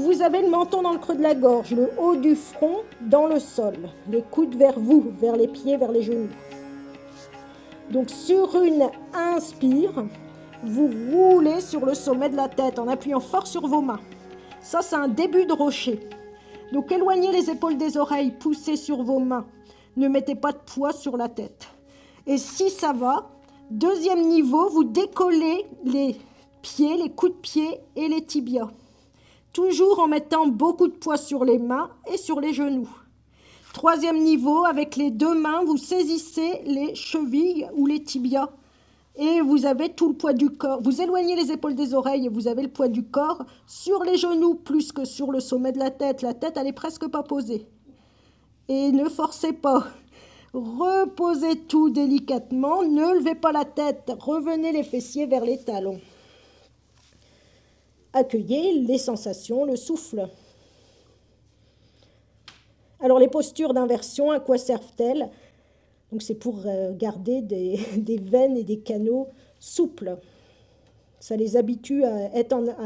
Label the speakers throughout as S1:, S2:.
S1: Vous avez le menton dans le creux de la gorge, le haut du front dans le sol, les coudes vers vous, vers les pieds, vers les genoux. Donc sur une inspire, vous roulez sur le sommet de la tête en appuyant fort sur vos mains. Ça, c'est un début de rocher. Donc éloignez les épaules des oreilles, poussez sur vos mains. Ne mettez pas de poids sur la tête. Et si ça va, deuxième niveau, vous décollez les pieds, les coups de pied et les tibias. Toujours en mettant beaucoup de poids sur les mains et sur les genoux. Troisième niveau, avec les deux mains, vous saisissez les chevilles ou les tibias et vous avez tout le poids du corps. Vous éloignez les épaules des oreilles et vous avez le poids du corps sur les genoux plus que sur le sommet de la tête. La tête, elle est presque pas posée. Et ne forcez pas. Reposez tout délicatement. Ne levez pas la tête. Revenez les fessiers vers les talons. Accueillez les sensations, le souffle. Alors les postures d'inversion, à quoi servent-elles? Donc c'est pour garder des veines et des canaux souples. Ça les habitue à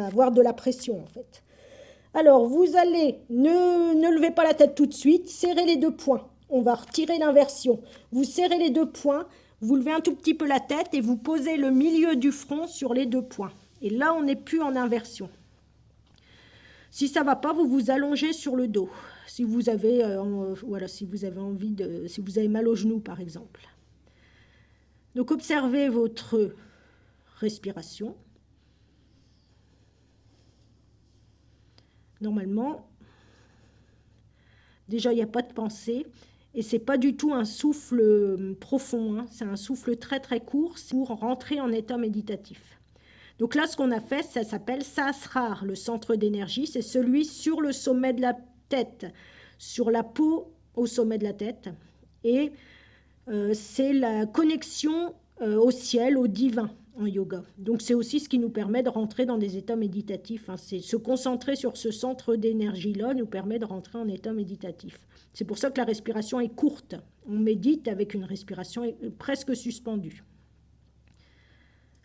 S1: avoir de la pression en fait. Alors vous allez, ne levez pas la tête tout de suite, serrez les deux poings. On va retirer l'inversion. Vous serrez les deux poings, vous levez un tout petit peu la tête et vous posez le milieu du front sur les deux poings. Et là, on n'est plus en inversion. Si ça ne va pas, vous vous allongez sur le dos. Si vous avez, si vous avez mal au genou, par exemple. Donc, observez votre respiration. Normalement, déjà, il n'y a pas de pensée. Et ce n'est pas du tout un souffle profond. Hein. C'est un souffle très, très court pour rentrer en état méditatif. Donc là, ce qu'on a fait, ça s'appelle Sahasrara, le centre d'énergie. C'est celui sur le sommet de la tête, sur la peau au sommet de la tête. Et c'est la connexion au ciel, au divin en yoga. Donc c'est aussi ce qui nous permet de rentrer dans des états méditatifs. Hein. C'est se concentrer sur ce centre d'énergie-là nous permet de rentrer en état méditatif. C'est pour ça que la respiration est courte. On médite avec une respiration presque suspendue.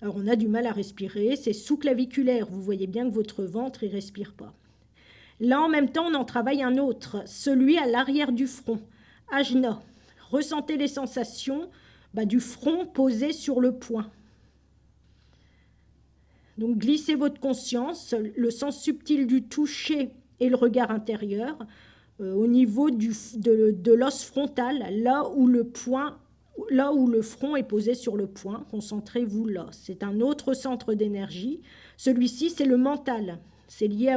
S1: Alors, on a du mal à respirer, c'est sous-claviculaire. Vous voyez bien que votre ventre, il ne respire pas. Là, en même temps, on en travaille un autre, celui à l'arrière du front, Ajna. Ressentez les sensations du front posé sur le poing. Donc, glissez votre conscience, le sens subtil du toucher et le regard intérieur au niveau de l'os frontal, là où le front est posé sur le poing, concentrez-vous là. C'est un autre centre d'énergie. Celui-ci, c'est le mental. C'est lié